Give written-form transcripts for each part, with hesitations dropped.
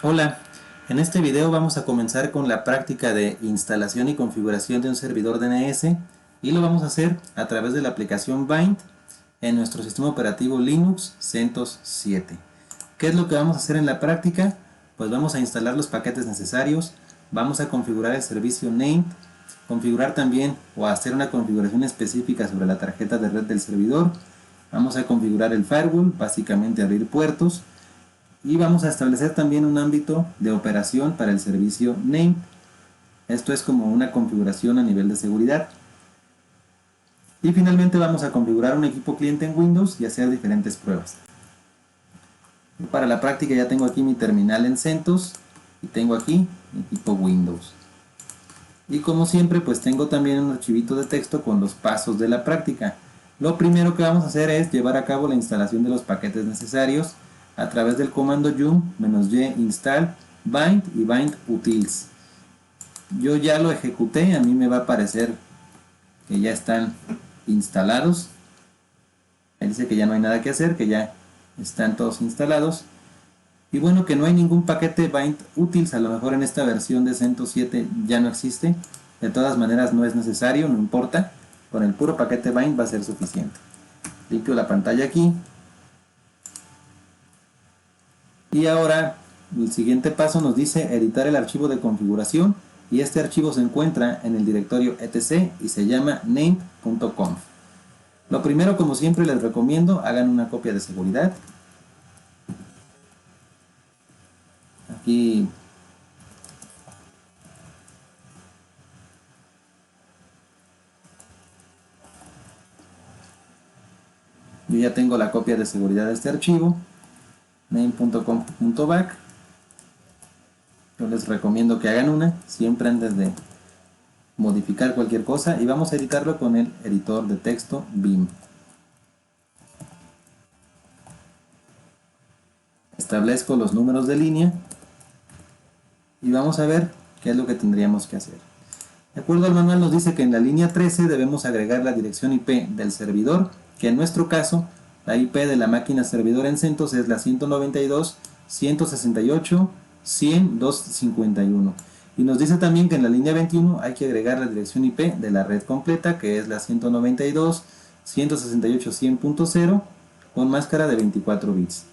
Hola, en este video vamos a comenzar con la práctica de instalación y configuración de un servidor DNS y lo vamos a hacer a través de la aplicación Bind en nuestro sistema operativo Linux CentOS 7. ¿Qué es lo que vamos a hacer en la práctica? Pues vamos a instalar los paquetes necesarios, vamos a configurar el servicio named, configurar también o hacer una configuración específica sobre la tarjeta de red del servidor, vamos a configurar el firewall, básicamente abrir puertos, y vamos a establecer también un ámbito de operación para el servicio name. Esto es como una configuración a nivel de seguridad. Y finalmente vamos a configurar un equipo cliente en Windows y hacer diferentes pruebas. Para la práctica ya tengo aquí mi terminal en CentOS y tengo aquí mi equipo Windows. Y como siempre pues tengo también un archivito de texto con los pasos de la práctica. Lo primero que vamos a hacer es llevar a cabo la instalación de los paquetes necesarios a través del comando yum -y install bind y bind utils. Yo ya lo ejecuté, a mí me va a aparecer que ya están instalados. Ahí dice que ya no hay nada que hacer, que ya están todos instalados. Y bueno, que no hay ningún paquete bind utils, a lo mejor en esta versión de CentOS 7 ya no existe. De todas maneras no es necesario, no importa. Con el puro paquete bind va a ser suficiente. Limpio la pantalla aquí. Y ahora el siguiente paso nos dice editar el archivo de configuración y este archivo se encuentra en el directorio etc y se llama named.conf. Lo primero, como siempre les recomiendo, hagan una copia de seguridad. Aquí yo ya tengo la copia de seguridad de este archivo, name.conf.back. Yo les recomiendo que hagan una, siempre antes de modificar cualquier cosa, y vamos a editarlo con el editor de texto Vim. Establezco los números de línea y vamos a ver qué es lo que tendríamos que hacer. De acuerdo al manual nos dice que en la línea 13 debemos agregar la dirección IP del servidor, que en nuestro caso la IP de la máquina servidor en CentOS es la 192.168.100.251. Y nos dice también que en la línea 21 hay que agregar la dirección IP de la red completa, que es la 192.168.100.0 con máscara de 24 bits.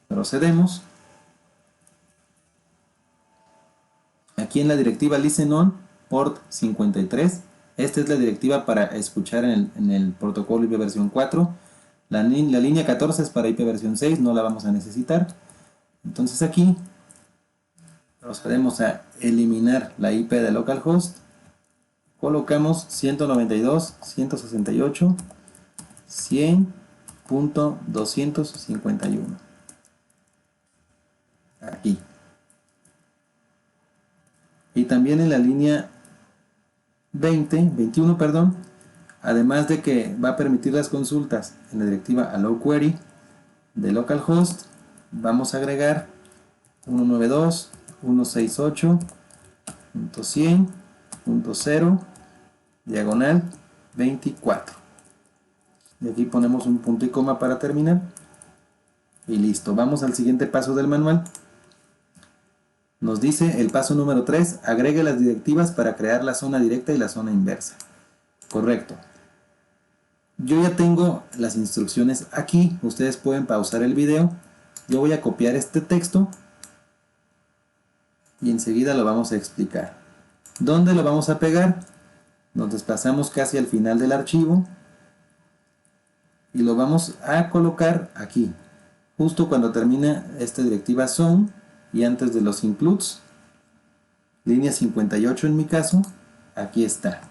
Procedemos. Aquí en la directiva listen on, port 53. Esta es la directiva para escuchar en el protocolo IP versión 4. La línea 14 es para IP versión 6, no la vamos a necesitar. Entonces aquí procedemos a eliminar la IP de localhost. Colocamos 192.168.100.251. Aquí. Y también en la línea 21, perdón, además de que va a permitir las consultas en la directiva allow query de localhost, vamos a agregar 192.168.100.0 diagonal 24. Y aquí ponemos un punto y coma para terminar. Y listo, vamos al siguiente paso del manual. Nos dice el paso número 3, agregue las directivas para crear la zona directa y la zona inversa. Correcto. Yo ya tengo las instrucciones aquí, ustedes pueden pausar el video. Yo voy a copiar este texto y enseguida lo vamos a explicar. ¿Dónde lo vamos a pegar? Nos desplazamos casi al final del archivo y lo vamos a colocar aquí, justo cuando termina esta directiva zone y antes de los includes, línea 58 en mi caso, aquí está.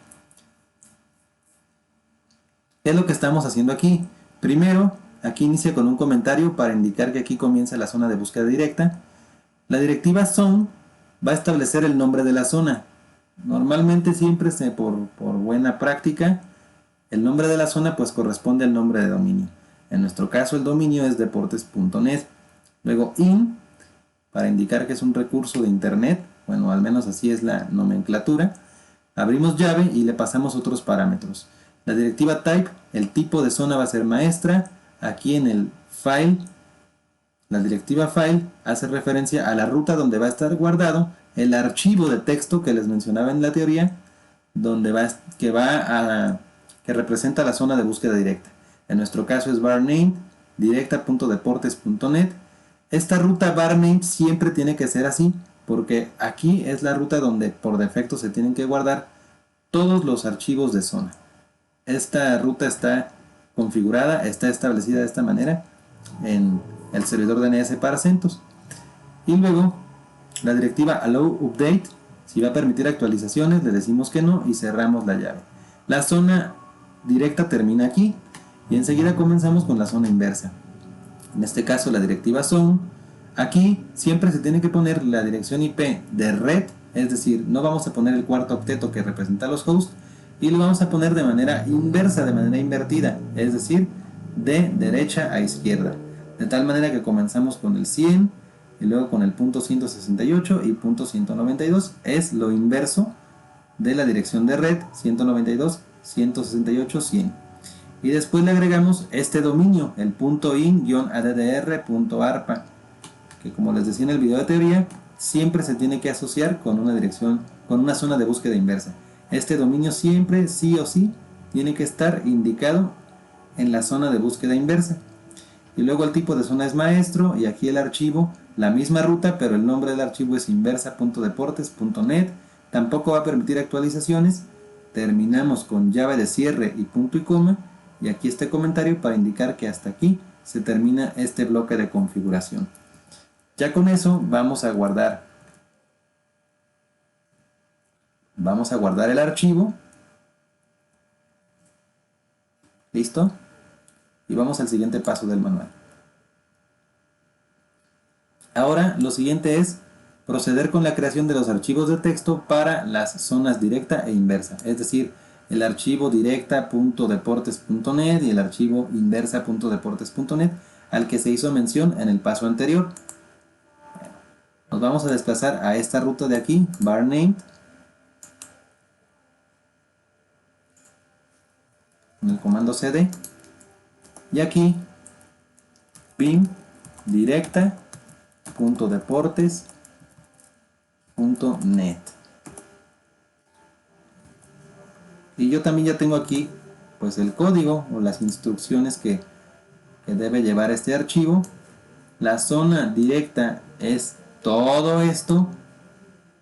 ¿Qué es lo que estamos haciendo aquí? Primero, aquí inicia con un comentario para indicar que aquí comienza la zona de búsqueda directa. La directiva zone va a establecer el nombre de la zona. Normalmente siempre por buena práctica, el nombre de la zona pues corresponde al nombre de dominio. En nuestro caso el dominio es deportes.net. Luego in, para indicar que es un recurso de internet, bueno, al menos así es la nomenclatura. Abrimos llave y le pasamos otros parámetros. La directiva type, el tipo de zona va a ser maestra. Aquí en el file La directiva file hace referencia a la ruta donde va a estar guardado el archivo de texto que les mencionaba en la teoría, que representa la zona de búsqueda directa. En nuestro caso es varname directa.deportes.net. Esta ruta varname siempre tiene que ser así, porque aquí es la ruta donde por defecto se tienen que guardar todos los archivos de zona. Esta ruta está configurada, está establecida de esta manera en el servidor DNS para CentOS. Y luego la directiva allow update, si va a permitir actualizaciones, le decimos que no y cerramos la llave. La zona directa termina aquí y enseguida comenzamos con la zona inversa. En este caso la directiva zone. Aquí siempre se tiene que poner la dirección IP de red, es decir, no vamos a poner el cuarto octeto que representa los hosts y lo vamos a poner de manera inversa, de manera invertida, es decir, de derecha a izquierda, de tal manera que comenzamos con el 100 y luego con el punto 168 y punto 192, es lo inverso de la dirección de red 192, 168, 100. Y después le agregamos este dominio, el .in-addr.arpa, que como les decía en el video de teoría, siempre se tiene que asociar con una dirección, con una zona de búsqueda inversa. Este dominio siempre, sí o sí, tiene que estar indicado en la zona de búsqueda inversa. Y luego el tipo de zona es maestro y aquí el archivo, la misma ruta, pero el nombre del archivo es inversa.deportes.net. Tampoco va a permitir actualizaciones. Terminamos con llave de cierre y punto y coma. Y aquí este comentario para indicar que hasta aquí se termina este bloque de configuración. Ya con eso vamos a guardar el archivo. ¿Listo? Y vamos al siguiente paso del manual. Ahora lo siguiente es proceder con la creación de los archivos de texto para las zonas directa e inversa, es decir, el archivo directa.deportes.net y el archivo inversa.deportes.net al que se hizo mención en el paso anterior. Nos vamos a desplazar a esta ruta de aquí, varname, con el comando cd, y aquí bin directa.deportes.net. Y yo también ya tengo aquí pues el código o las instrucciones que debe llevar este archivo. La zona directa es todo esto.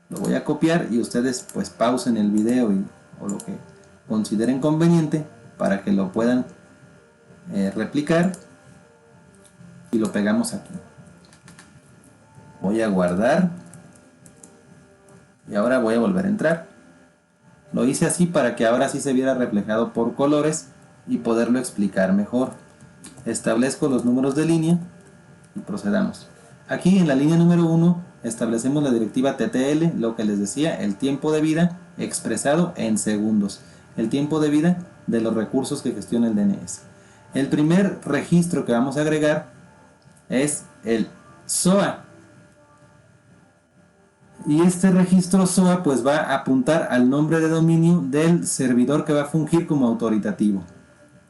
Lo voy a copiar y ustedes pues pausen el video o lo que consideren conveniente para que lo puedan replicar, y lo pegamos aquí. Voy a guardar y ahora voy a volver a entrar. Lo hice así para que ahora sí se viera reflejado por colores y poderlo explicar mejor. Establezco los números de línea y procedamos. Aquí en la línea número 1 establecemos la directiva TTL, lo que les decía, el tiempo de vida expresado en segundos, el tiempo de vida de los recursos que gestiona el DNS. El primer registro que vamos a agregar es el SOA, y este registro SOA pues va a apuntar al nombre de dominio del servidor que va a fungir como autoritativo.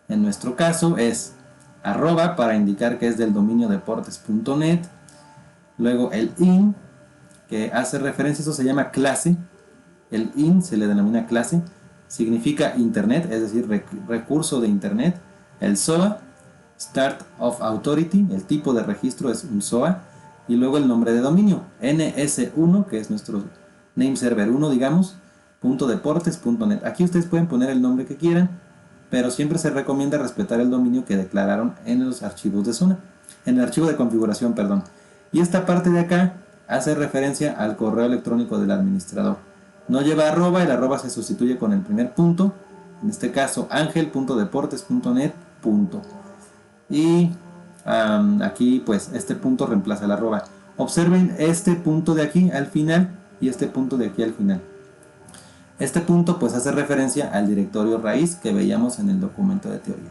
En nuestro caso es arroba para indicar que es del dominio deportes.net. Luego el in, que hace referencia, eso se llama clase. El in se le denomina clase, significa internet, es decir, recurso de internet. El SOA, Start of Authority, el tipo de registro es un SOA. Y luego el nombre de dominio, ns1, que es nuestro name server 1, digamos, .deportes.net. Aquí ustedes pueden poner el nombre que quieran, pero siempre se recomienda respetar el dominio que declararon en los archivos de zona, en el archivo de configuración, perdón. Y esta parte de acá hace referencia al correo electrónico del administrador. No lleva arroba, el arroba se sustituye con el primer punto, en este caso angel.deportes.net. Y aquí pues este punto reemplaza el arroba. Observen este punto de aquí al final y este punto de aquí al final. Este punto pues hace referencia al directorio raíz que veíamos en el documento de teoría.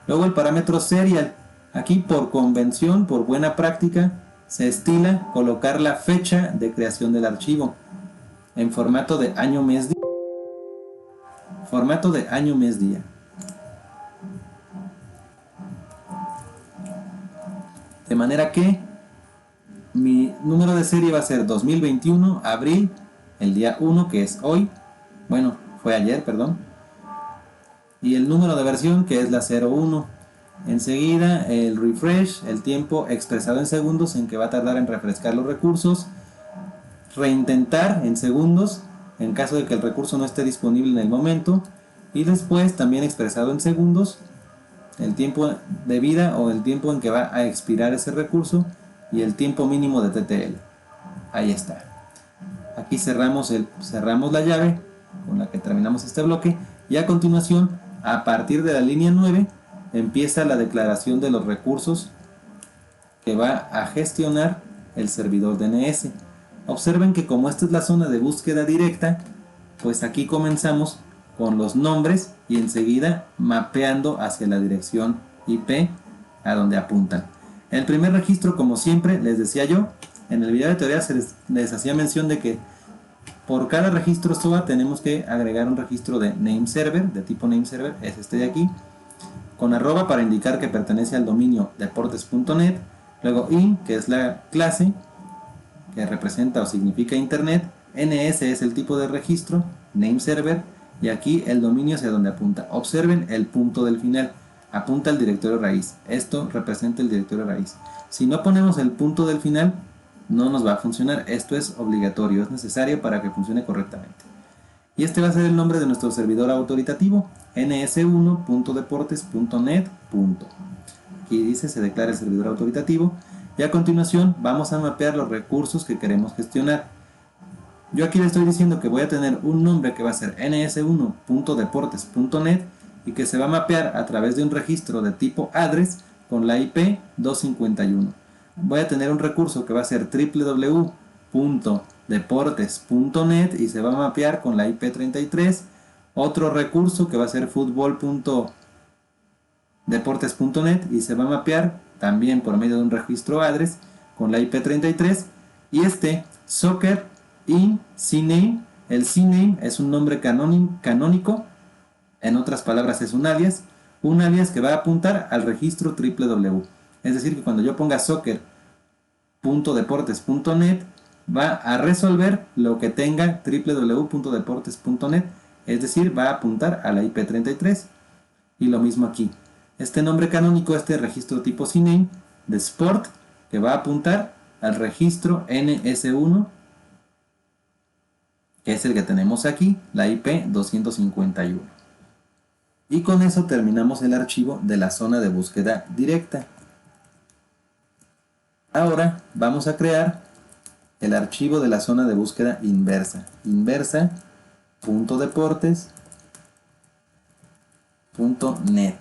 Luego el parámetro serial. Aquí por convención, por buena práctica, se estila colocar la fecha de creación del archivo en formato de año mes día. Formato de año mes día. De manera que mi número de serie va a ser 2021, abril, el día 1, que es hoy. Bueno, fue ayer, perdón. Y el número de versión, que es la 01. Enseguida el refresh, el tiempo expresado en segundos en que va a tardar en refrescar los recursos. Reintentar en segundos en caso de que el recurso no esté disponible en el momento. Y después también expresado en segundos el tiempo de vida o el tiempo en que va a expirar ese recurso y el tiempo mínimo de TTL. Ahí está. Aquí cerramos la llave con la que terminamos este bloque y a continuación, a partir de la línea 9, empieza la declaración de los recursos que va a gestionar el servidor DNS. Observen que como esta es la zona de búsqueda directa, pues aquí comenzamos con los nombres y enseguida mapeando hacia la dirección IP a donde apuntan. El primer registro, como siempre les decía yo, en el video de teoría les hacía mención de que por cada registro SOA tenemos que agregar un registro de name server, de tipo name server, es este de aquí, con arroba para indicar que pertenece al dominio deportes.net, luego in, que es la clase que representa o significa internet, ns es el tipo de registro, name server, y aquí el dominio hacia donde apunta. Observen el punto del final, apunta al directorio raíz, esto representa el directorio raíz. Si no ponemos el punto del final, no nos va a funcionar, esto es obligatorio, es necesario para que funcione correctamente. Y este va a ser el nombre de nuestro servidor autoritativo, ns1.deportes.net. Aquí dice se declara el servidor autoritativo y a continuación vamos a mapear los recursos que queremos gestionar. Yo aquí le estoy diciendo que voy a tener un nombre que va a ser ns1.deportes.net y que se va a mapear a través de un registro de tipo address con la IP 251. Voy a tener un recurso que va a ser www.deportes.net y se va a mapear con la IP 33. Otro recurso que va a ser fútbol.deportes.net y se va a mapear también por medio de un registro address con la IP 33. Y este soccer in CNAME, el CNAME es un nombre canónico, en otras palabras es un alias que va a apuntar al registro www. Es decir, que cuando yo ponga soccer.deportes.net va a resolver lo que tenga www.deportes.net, es decir, va a apuntar a la IP 33. Y lo mismo aquí. Este nombre canónico, este registro tipo CNAME de Sport, que va a apuntar al registro NS1, que es el que tenemos aquí, la IP 251. Y con eso terminamos el archivo de la zona de búsqueda directa. Ahora vamos a crear el archivo de la zona de búsqueda inversa. Inversa.deportes.net.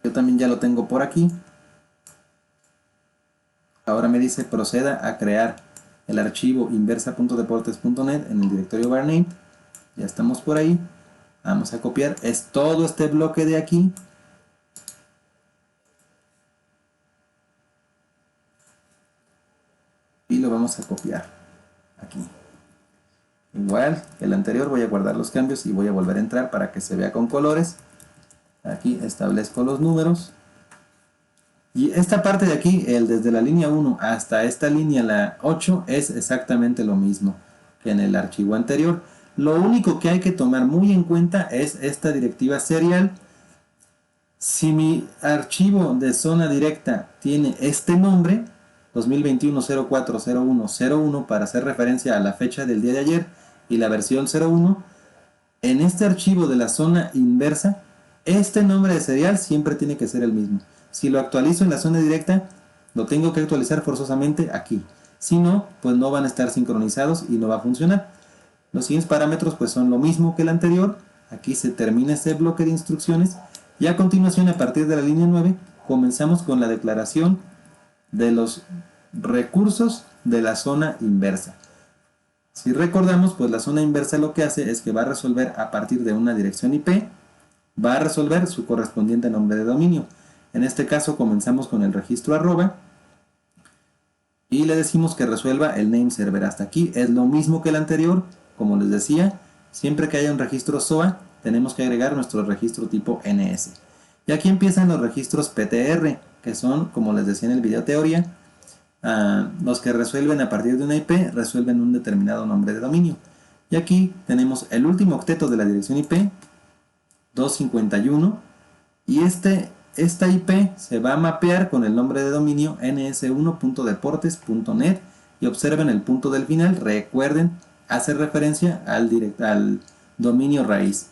Yo también ya lo tengo por aquí. Ahora me dice proceda a crear el archivo inversa.deportes.net en el directorio varname. Ya estamos por ahí. Vamos a copiar. Es todo este bloque de aquí. Y lo vamos a copiar aquí. Igual que el anterior, voy a guardar los cambios y voy a volver a entrar para que se vea con colores. Aquí establezco los números. Y esta parte de aquí, desde la línea 1 hasta esta línea, la 8, es exactamente lo mismo que en el archivo anterior. Lo único que hay que tomar muy en cuenta es esta directiva serial. Si mi archivo de zona directa tiene este nombre, 2021-04-01-01, para hacer referencia a la fecha del día de ayer, y la versión 01, en este archivo de la zona inversa, este nombre de serial siempre tiene que ser el mismo. Si lo actualizo en la zona directa, lo tengo que actualizar forzosamente aquí. Si no, pues no van a estar sincronizados y no va a funcionar. Los siguientes parámetros pues son lo mismo que el anterior. Aquí se termina este bloque de instrucciones. Y a continuación, a partir de la línea 9, comenzamos con la declaración de los recursos de la zona inversa. Si recordamos, pues la zona inversa lo que hace es que va a resolver a partir de una dirección IP, va a resolver su correspondiente nombre de dominio. En este caso comenzamos con el registro arroba y le decimos que resuelva el name server. Hasta aquí es lo mismo que el anterior. Como les decía, Siempre que haya un registro SOA, tenemos que agregar nuestro registro tipo NS. Y aquí empiezan los registros PTR, que son, como les decía en el video teoría, los que resuelven a partir de una IP, resuelven un determinado nombre de dominio. Y aquí tenemos el último octeto de la dirección IP, 251, y esta IP se va a mapear con el nombre de dominio ns1.deportes.net, y observen el punto del final. Recuerden, hace referencia al dominio raíz.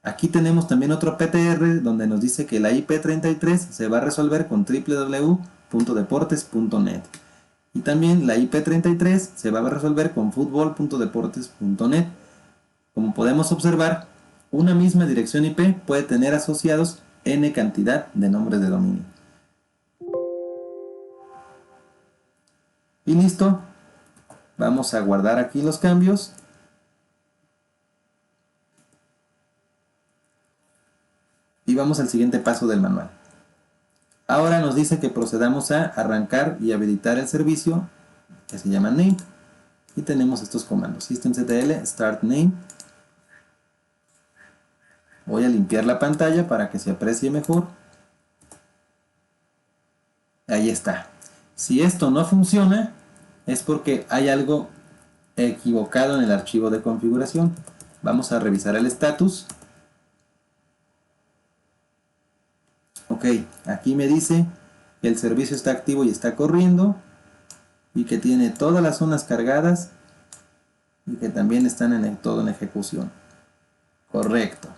Aquí tenemos también otro PTR donde nos dice que la IP33 se va a resolver con www.deportes.net. Y también la IP33 se va a resolver con futbol.deportes.net. Como podemos observar, una misma dirección IP puede tener asociados n cantidad de nombres de dominio. Y listo. Vamos a guardar aquí los cambios. Y vamos al siguiente paso del manual. Ahora nos dice que procedamos a arrancar y habilitar el servicio que se llama name. Y tenemos estos comandos: systemctl start name. Voy a limpiar la pantalla para que se aprecie mejor. Ahí está. Si esto no funciona, es porque hay algo equivocado en el archivo de configuración. Vamos a revisar el status. Ok, aquí me dice que el servicio está activo y está corriendo, y que tiene todas las zonas cargadas, y que también están todo en ejecución. Correcto.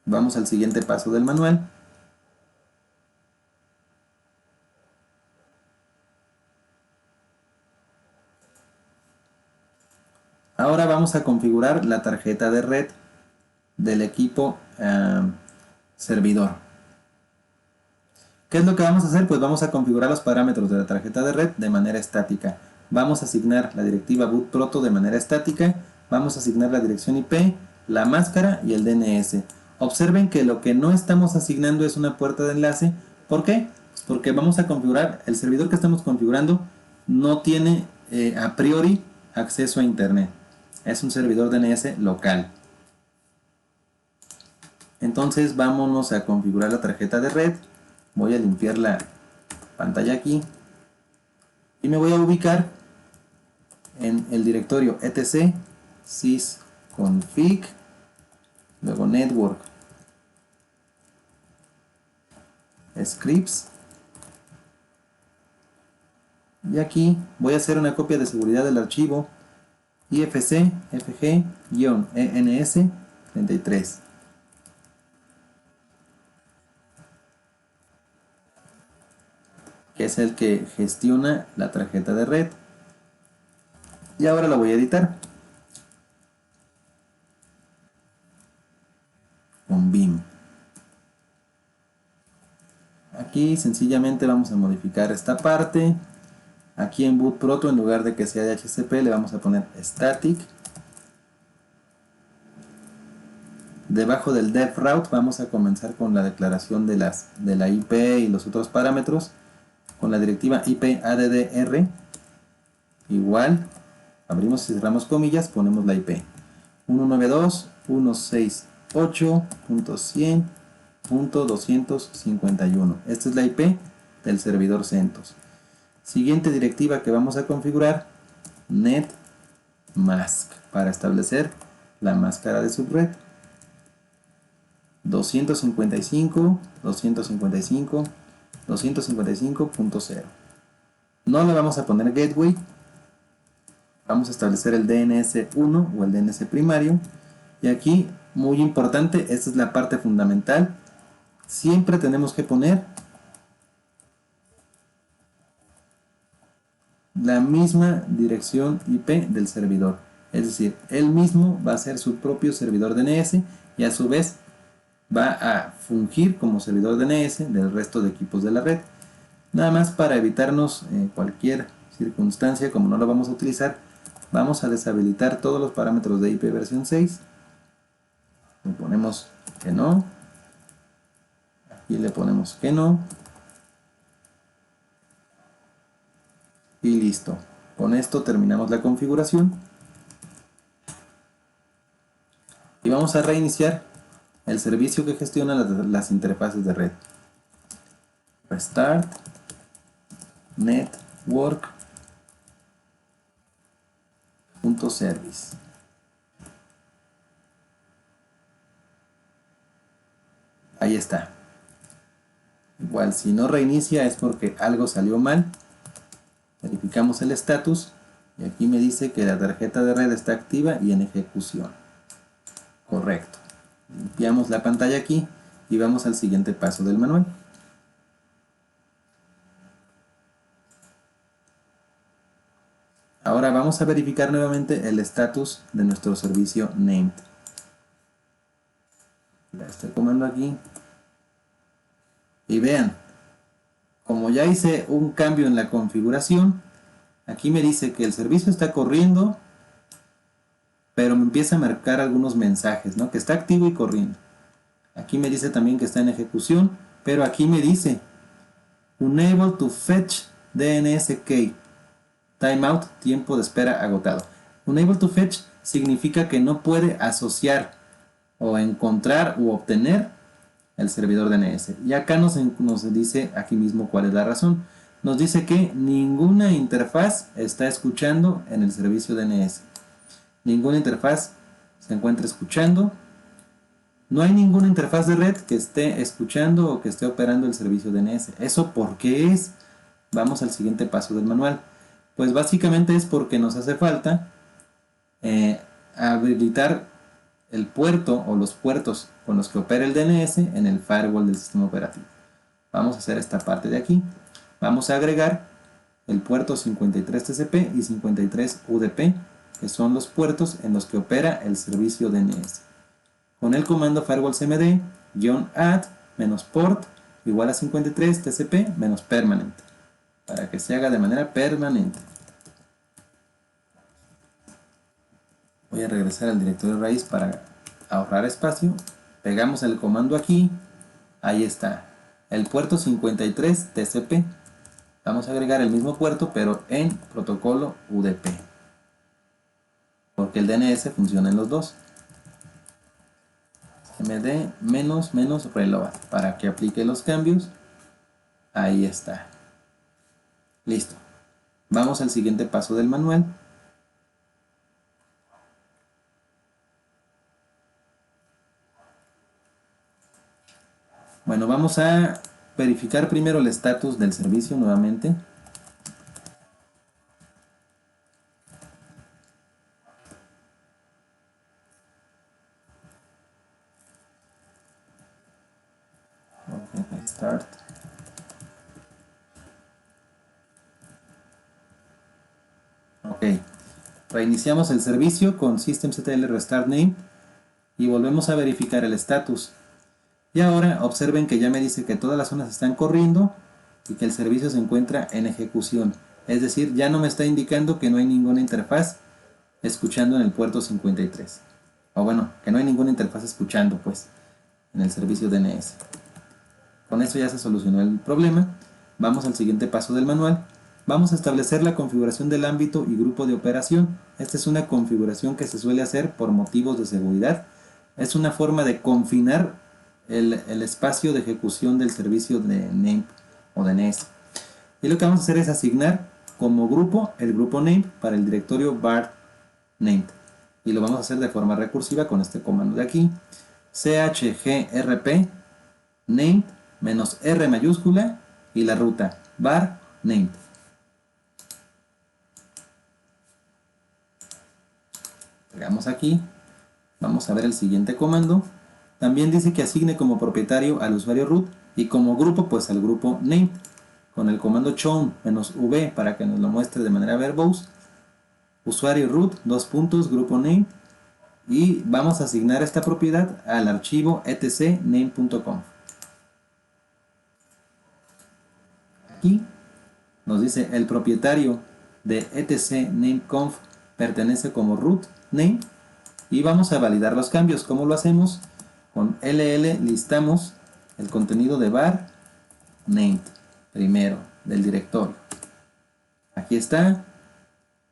Vamos al siguiente paso del manual. Ahora vamos a configurar la tarjeta de red del equipo servidor. ¿Qué es lo que vamos a hacer? Pues vamos a configurar los parámetros de la tarjeta de red de manera estática. Vamos a asignar la directiva boot proto de manera estática. Vamos a asignar la dirección IP, la máscara y el DNS. Observen que lo que no estamos asignando es una puerta de enlace. ¿Por qué? Pues porque vamos a configurar, el servidor que estamos configurando no tiene a priori acceso a internet. Es un servidor DNS local. Entonces vámonos a configurar la tarjeta de red. Voy a limpiar la pantalla aquí y me voy a ubicar en el directorio etc sysconfig, luego network scripts, y aquí voy a hacer una copia de seguridad del archivo ifc fg-ens 33. que es el que gestiona la tarjeta de red. Y ahora la voy a editar con Vim. Aquí sencillamente vamos a modificar esta parte. Aquí en boot proto, en lugar de que sea DHCP, le vamos a poner static. Debajo del dev route vamos a comenzar con la declaración de la IP y los otros parámetros. Con la directiva IP ADDR, igual, abrimos y cerramos comillas, ponemos la IP 192.168.100.251. Esta es la IP del servidor CentOS. Siguiente directiva que vamos a configurar, netmask, para establecer la máscara de subred. 255.255.255.0. No le vamos a poner gateway. Vamos a establecer el DNS1 o el DNS primario. Y aquí, muy importante, esta es la parte fundamental. Siempre tenemos que poner la misma dirección IP del servidor. Es decir, él mismo va a ser su propio servidor DNS y a su vez va a fungir como servidor DNS del resto de equipos de la red. Nada más para evitarnos cualquier circunstancia, como no lo vamos a utilizar, vamos a deshabilitar todos los parámetros de IP versión 6. Le ponemos que no. Aquí le ponemos que no. Y listo. Con esto terminamos la configuración. y vamos a reiniciar el servicio que gestiona las interfaces de red. Restart network.service. Ahí está. Igual si no reinicia es porque algo salió mal. Verificamos el estatus y aquí me dice que la tarjeta de red está activa y en ejecución. Correcto. Limpiamos la pantalla aquí y vamos al siguiente paso del manual. Ahora vamos a verificar nuevamente el estatus de nuestro servicio named. Este comando aquí. Y vean, como ya hice un cambio en la configuración, aquí me dice que el servicio está corriendo, pero me empieza a marcar algunos mensajes, ¿no? Que está activo y corriendo. Aquí me dice también que está en ejecución, pero aquí me dice Unable to fetch DNS key. Timeout, tiempo de espera agotado. Unable to fetch significa que no puede asociar o encontrar u obtener el servidor DNS. Y acá nos dice aquí mismo cuál es la razón. Nos dice que ninguna interfaz está escuchando en el servicio DNS. Ninguna interfaz se encuentra escuchando. No hay ninguna interfaz de red que esté escuchando o que esté operando el servicio DNS. ¿Eso por qué es? Vamos al siguiente paso del manual. Pues básicamente es porque nos hace falta habilitar el puerto o los puertos con los que opera el DNS en el firewall del sistema operativo. Vamos a hacer esta parte de aquí. Vamos a agregar el puerto 53 TCP y 53 UDP, que son los puertos en los que opera el servicio DNS. Con el comando firewallcmd-add -port igual a 53 TCP -permanent, para que se haga de manera permanente. Voy a regresar al directorio raíz para ahorrar espacio. Pegamos el comando aquí. Ahí está. El puerto 53 TCP. Vamos a agregar el mismo puerto, pero en protocolo UDP. Porque el DNS funciona en los dos. MD --reload para que aplique los cambios. Ahí está. Listo. Vamos al siguiente paso del manual. Bueno, vamos a verificar primero el estatus del servicio nuevamente. Ok, start. Ok, reiniciamos el servicio con systemctl restart name y volvemos a verificar el estatus. Y ahora observen que ya me dice que todas las zonas están corriendo y que el servicio se encuentra en ejecución. Es decir, ya no me está indicando que no hay ninguna interfaz escuchando en el puerto 53. O bueno, que no hay ninguna interfaz escuchando pues en el servicio DNS. Con eso ya se solucionó el problema. Vamos al siguiente paso del manual. Vamos a establecer la configuración del ámbito y grupo de operación. Esta es una configuración que se suele hacer por motivos de seguridad. Es una forma de confinar el espacio de ejecución del servicio de name o DNS. Y lo que vamos a hacer es asignar como grupo el grupo name para el directorio var named. Y lo vamos a hacer de forma recursiva con este comando de aquí. chgrp named -r mayúscula y la ruta var named. Pegamos aquí. Vamos a ver el siguiente comando. También dice que asigne como propietario al usuario root y como grupo pues al grupo named con el comando chown -v para que nos lo muestre de manera verbose. Usuario root, grupo name, y vamos a asignar esta propiedad al archivo etc name.conf. Aquí nos dice el propietario de etc name.conf pertenece como root name y vamos a validar los cambios. ¿Cómo lo hacemos? Con ll listamos el contenido de var named primero del directorio. Aquí está.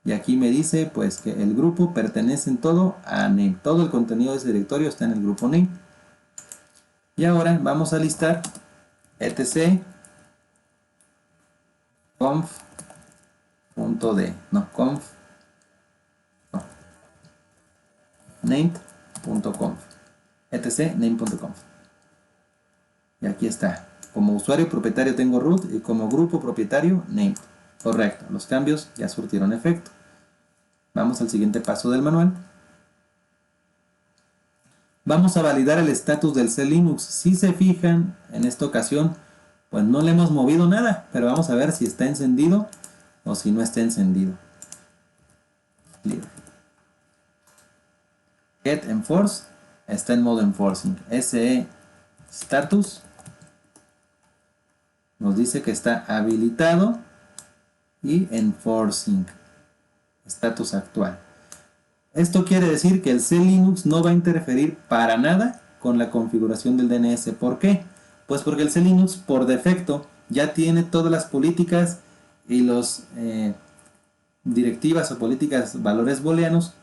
Y aquí me dice pues que el grupo pertenece en todo a name. Todo el contenido de ese directorio está en el grupo name. Y ahora vamos a listar etc conf.d, no, conf, no, named.conf, etc name.conf. Y aquí está. Como usuario propietario tengo root y como grupo propietario name. Correcto, los cambios ya surtieron efecto. Vamos al siguiente paso del manual. Vamos a validar el estatus del C Linux. Si se fijan, en esta ocasión, pues no le hemos movido nada, pero vamos a ver si está encendido o si no está encendido. Clear. Get Enforce está en modo Enforcing. SE Status nos dice que está habilitado y Enforcing. Status actual. Esto quiere decir que el C Linux no va a interferir para nada con la configuración del DNS. ¿Por qué? Pues porque el C Linux por defecto ya tiene todas las políticas y los directivas o políticas, valores booleanos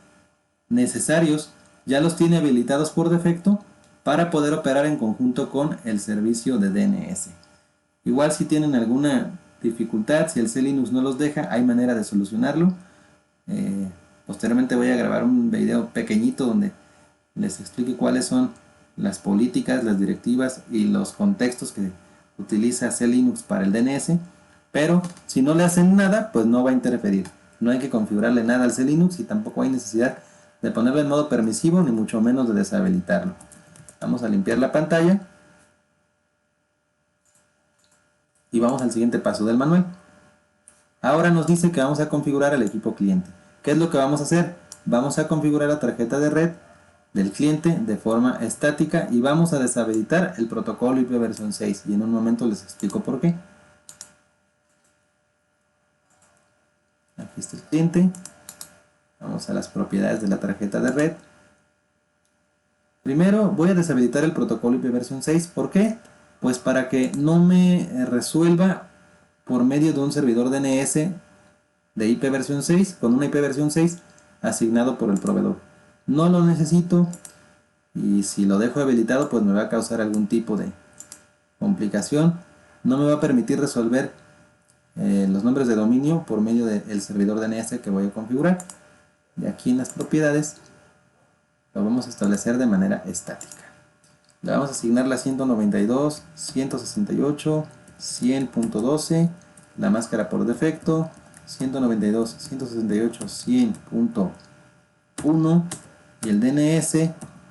necesarios, ya los tiene habilitados por defecto para poder operar en conjunto con el servicio de DNS. Igual si tienen alguna dificultad, si el C Linux no los deja, hay manera de solucionarlo. Posteriormente voy a grabar un video pequeñito donde les explique cuáles son las políticas, las directivas y los contextos que utiliza C Linux para el DNS. Pero si no le hacen nada, pues no va a interferir. No hay que configurarle nada al C Linux y tampoco hay necesidad de ponerlo en modo permisivo ni mucho menos de deshabilitarlo. Vamos a limpiar la pantalla y vamos al siguiente paso del manual. Ahora nos dice que vamos a configurar el equipo cliente. ¿Qué es lo que vamos a hacer? Vamos a configurar la tarjeta de red del cliente de forma estática y vamos a deshabilitar el protocolo IP versión 6 y en un momento les explico por qué. Aquí está el cliente. Vamos a las propiedades de la tarjeta de red. Primero voy a deshabilitar el protocolo IP versión 6. ¿Por qué? Pues para que no me resuelva por medio de un servidor DNS de IP versión 6 con una IP versión 6 asignado por el proveedor. No lo necesito y si lo dejo habilitado pues me va a causar algún tipo de complicación. No me va a permitir resolver los nombres de dominio por medio del servidor DNS que voy a configurar. Y aquí en las propiedades lo vamos a establecer de manera estática. Le vamos a asignar la 192, 168, 100.12, la máscara por defecto, 192, 168, 100.1 y el DNS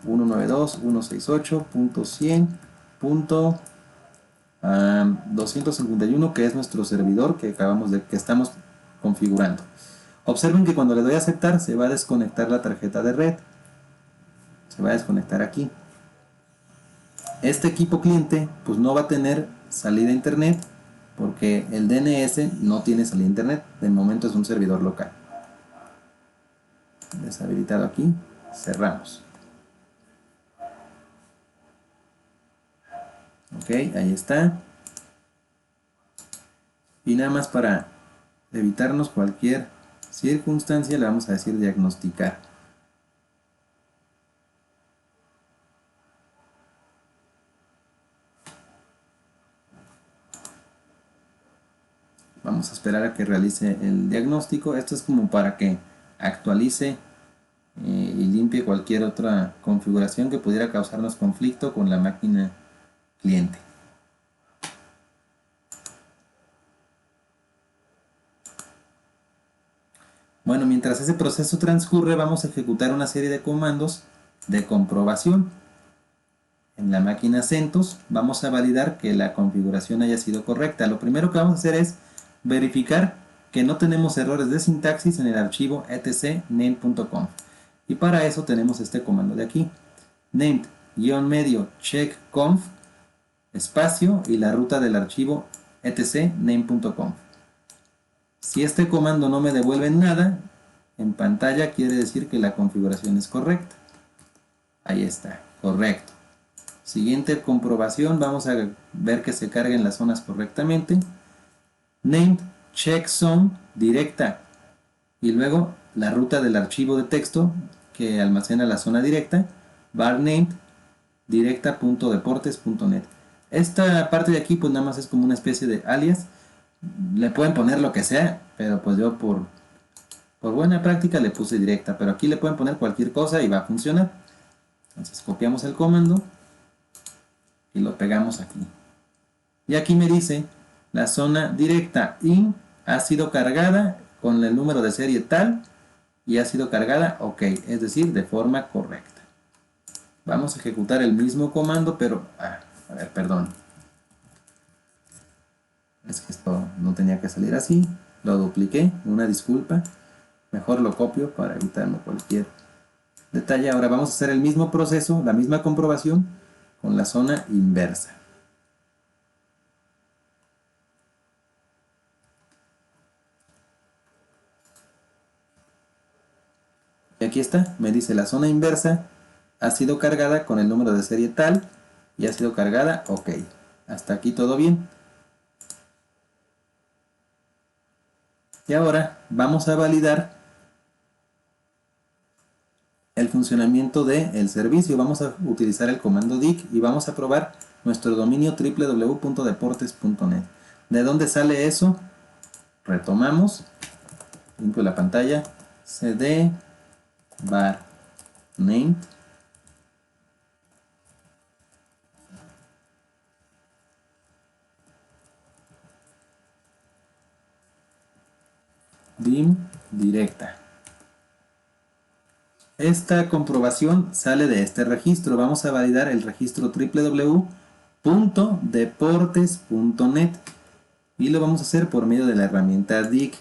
192, 168.100.251 que es nuestro servidor que estamos configurando. Observen que cuando le doy a aceptar se va a desconectar la tarjeta de red. Se va a desconectar aquí. Este equipo cliente pues no va a tener salida a internet porque el DNS no tiene salida a internet. De momento es un servidor local. Deshabilitado aquí. Cerramos. Ok, ahí está. Y nada más para evitarnos cualquier circunstancia le vamos a decir diagnosticar. Vamos a esperar a que realice el diagnóstico. Esto es como para que actualice y limpie cualquier otra configuración que pudiera causarnos conflicto con la máquina cliente. Bueno, mientras ese proceso transcurre, vamos a ejecutar una serie de comandos de comprobación. En la máquina CentOS vamos a validar que la configuración haya sido correcta. Lo primero que vamos a hacer es verificar que no tenemos errores de sintaxis en el archivo etc_name.conf. Y para eso tenemos este comando de aquí. Named-medio check_conf espacio y la ruta del archivo etc_name.conf. Si este comando no me devuelve nada, en pantalla quiere decir que la configuración es correcta. Ahí está, correcto. Siguiente comprobación, vamos a ver que se carguen las zonas correctamente. Named check zone directa y luego la ruta del archivo de texto que almacena la zona directa, var named directa.deportes.net. Esta parte de aquí pues nada más es como una especie de alias. Le pueden poner lo que sea, pero pues yo por buena práctica le puse directa, pero aquí le pueden poner cualquier cosa y va a funcionar. Entonces copiamos el comando y lo pegamos aquí. Y aquí me dice la zona directa in ha sido cargada con el número de serie tal y ha sido cargada ok, es decir, de forma correcta. Vamos a ejecutar el mismo comando, pero a ver, perdón. Es que esto no tenía que salir así. Lo dupliqué, una disculpa. Mejor lo copio para evitarme cualquier detalle. Ahora vamos a hacer el mismo proceso, la misma comprobación con la zona inversa. Y aquí está, me dice la zona inversa ha sido cargada con el número de serie tal y ha sido cargada ok. Hasta aquí todo bien. Y ahora vamos a validar el funcionamiento del servicio. Vamos a utilizar el comando dict y vamos a probar nuestro dominio www.deportes.net. ¿De dónde sale eso? Retomamos, limpio la pantalla, cd var named dim directa. Esta comprobación sale de este registro. Vamos a validar el registro www.deportes.net y lo vamos a hacer por medio de la herramienta dict.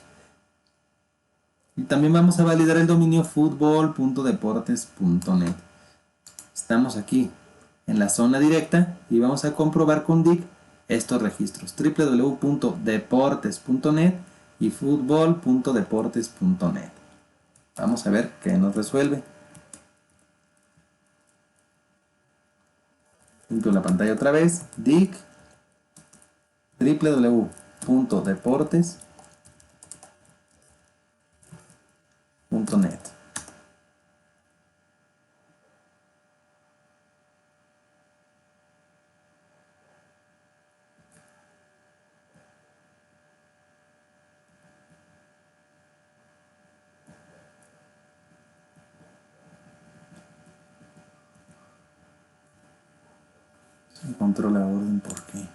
Y también vamos a validar el dominio futbol.deportes.net. Estamos aquí en la zona directa y vamos a comprobar con dict estos registros www.deportes.net y futbol.deportes.net. Vamos a ver qué nos resuelve. Limpio la pantalla otra vez, dict www.deportes.net. Encontró la orden, ¿por qué?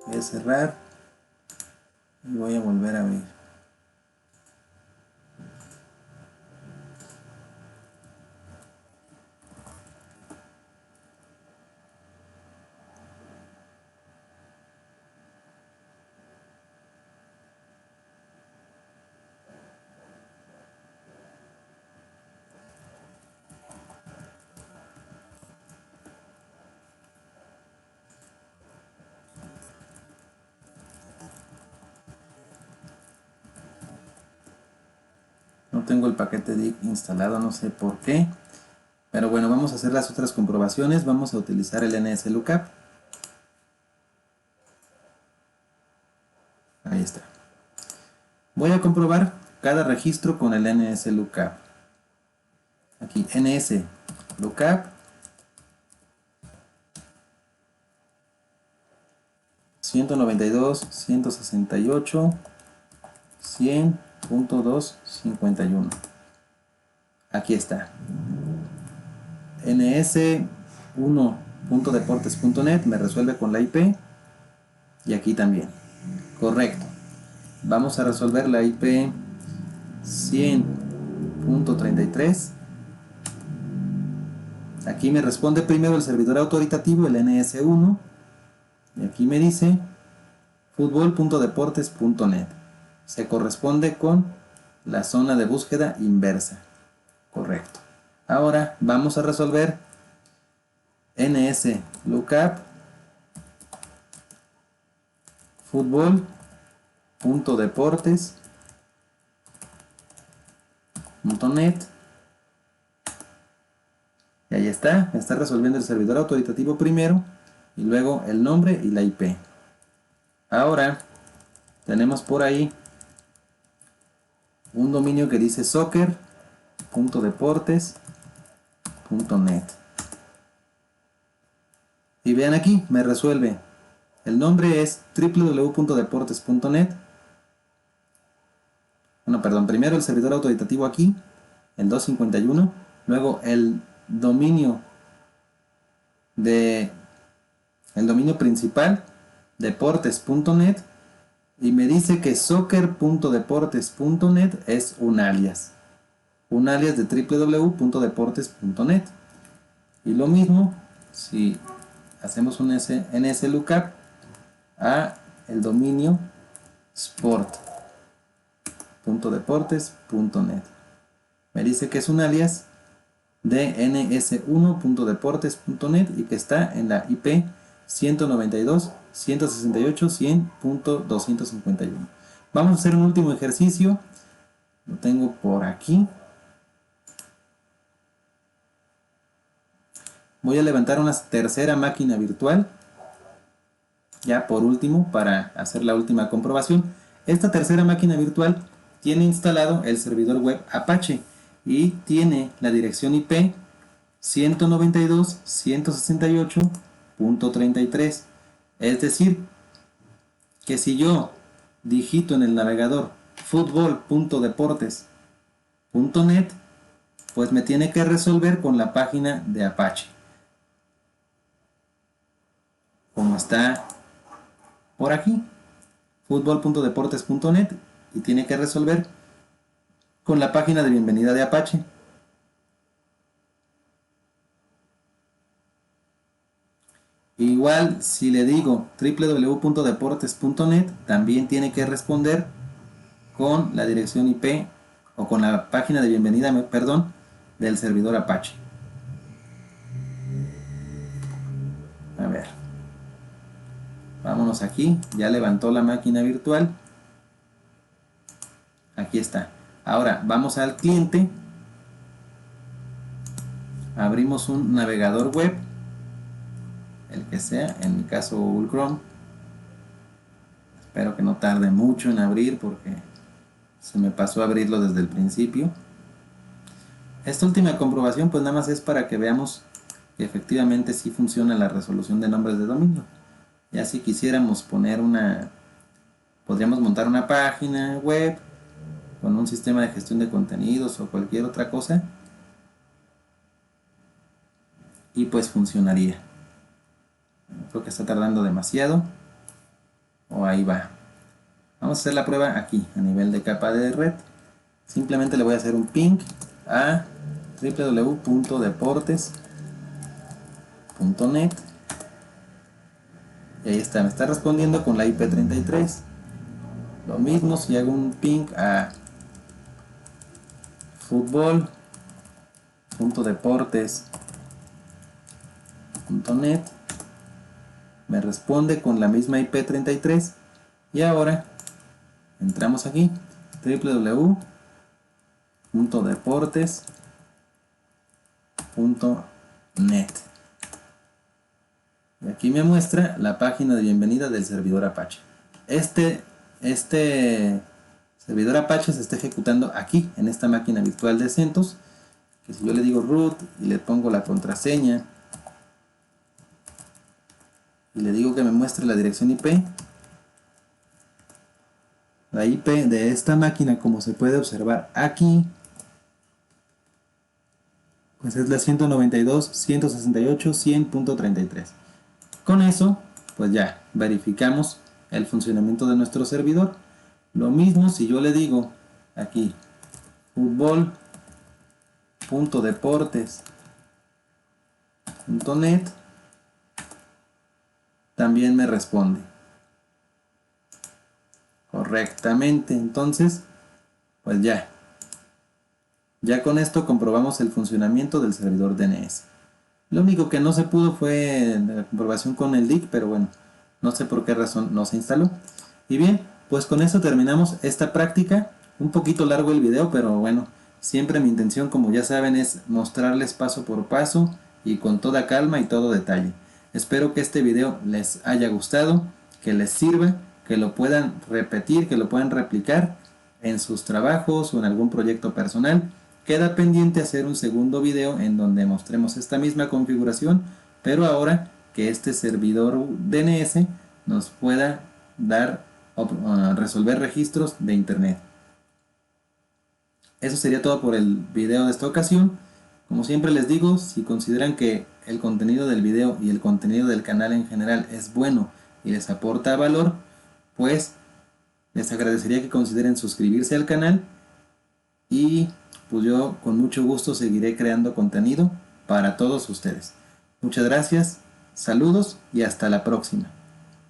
Voy a cerrar y voy a volver a abrir. tengo el paquete DIG instalado, no sé por qué. Pero bueno, vamos a hacer las otras comprobaciones. Vamos a utilizar el NSLOOKUP. Ahí está. Voy a comprobar cada registro con el NSLOOKUP. Aquí, NSLOOKUP. 192, 168, 100.251. Aquí está. ns1.deportes.net me resuelve con la IP. Y aquí también. Correcto. Vamos a resolver la IP 100.33. Aquí me responde primero el servidor autoritativo, el NS1. Y aquí me dice fútbol.deportes.net. Se corresponde con la zona de búsqueda inversa. Correcto. Ahora vamos a resolver NSLOOKUP fútbol.deportes.net. Y ahí está, me está resolviendo el servidor autoritativo primero y luego el nombre y la IP. Ahora tenemos por ahí un dominio que dice soccer.deportes.net. Y vean aquí, me resuelve. El nombre es www.deportes.net. Bueno, perdón, primero el servidor autoritativo aquí, el 251, luego el dominio principal, deportes.net, y me dice que soccer.deportes.net es un alias de www.deportes.net. Y lo mismo si hacemos un NSLOOKUP a el dominio sport.deportes.net. Me dice que es un alias de ns1.deportes.net y que está en la IP 192.168.100.251. Vamos a hacer un último ejercicio. Lo tengo por aquí. Voy a levantar una tercera máquina virtual, ya por último, para hacer la última comprobación. Esta tercera máquina virtual tiene instalado el servidor web Apache y tiene la dirección IP 192.168.33. Es decir, que si yo digito en el navegador fútbol.deportes.net, pues me tiene que resolver con la página de Apache, como está por aquí, fútbol.deportes.net, y tiene que resolver con la página de bienvenida de Apache. Igual, si le digo www.deportes.net, también tiene que responder con la dirección IP o con la página de bienvenida, perdón, del servidor Apache. A ver, vámonos aquí, ya levantó la máquina virtual. Aquí está. Ahora vamos al cliente, abrimos un navegador web, el que sea, en mi caso Google Chrome. Espero que no tarde mucho en abrir porque se me pasó a abrirlo desde el principio. Esta última comprobación pues nada más es para que veamos que efectivamente sí funciona la resolución de nombres de dominio. Ya si quisiéramos poner podríamos montar una página web con un sistema de gestión de contenidos o cualquier otra cosa y pues funcionaría. Creo que está tardando demasiado. O ahí va. Vamos a hacer la prueba aquí, a nivel de capa de red. Simplemente le voy a hacer un ping a www.deportes.net. Y ahí está, me está respondiendo con la IP33. Lo mismo si hago un ping a fútbol.deportes.net. Me responde con la misma IP33. Y ahora entramos aquí, .deportes.net. Y aquí me muestra la página de bienvenida del servidor Apache. Este servidor Apache se está ejecutando aquí, en esta máquina virtual de CentOS, que si yo le digo root y le pongo la contraseña y le digo que me muestre la dirección IP, la IP de esta máquina, como se puede observar aquí, pues es la 192.168.100.33. Con eso, pues ya verificamos el funcionamiento de nuestro servidor. Lo mismo si yo le digo aquí fútbol.deportes.net, también me responde correctamente. Entonces, pues ya con esto comprobamos el funcionamiento del servidor DNS. Lo único que no se pudo fue la comprobación con el DIC, pero bueno, no sé por qué razón no se instaló. Y bien, pues con eso terminamos esta práctica. Un poquito largo el video, pero bueno, siempre mi intención, como ya saben, es mostrarles paso por paso y con toda calma y todo detalle. Espero que este video les haya gustado, que les sirva, que lo puedan repetir, que lo puedan replicar en sus trabajos o en algún proyecto personal. Queda pendiente hacer un segundo video en donde mostremos esta misma configuración, pero ahora que este servidor DNS nos pueda dar resolver registros de internet. Eso sería todo por el video de esta ocasión. Como siempre les digo, si consideran que el contenido del video y el contenido del canal en general es bueno y les aporta valor, pues les agradecería que consideren suscribirse al canal y pues yo con mucho gusto seguiré creando contenido para todos ustedes. Muchas gracias, saludos y hasta la próxima.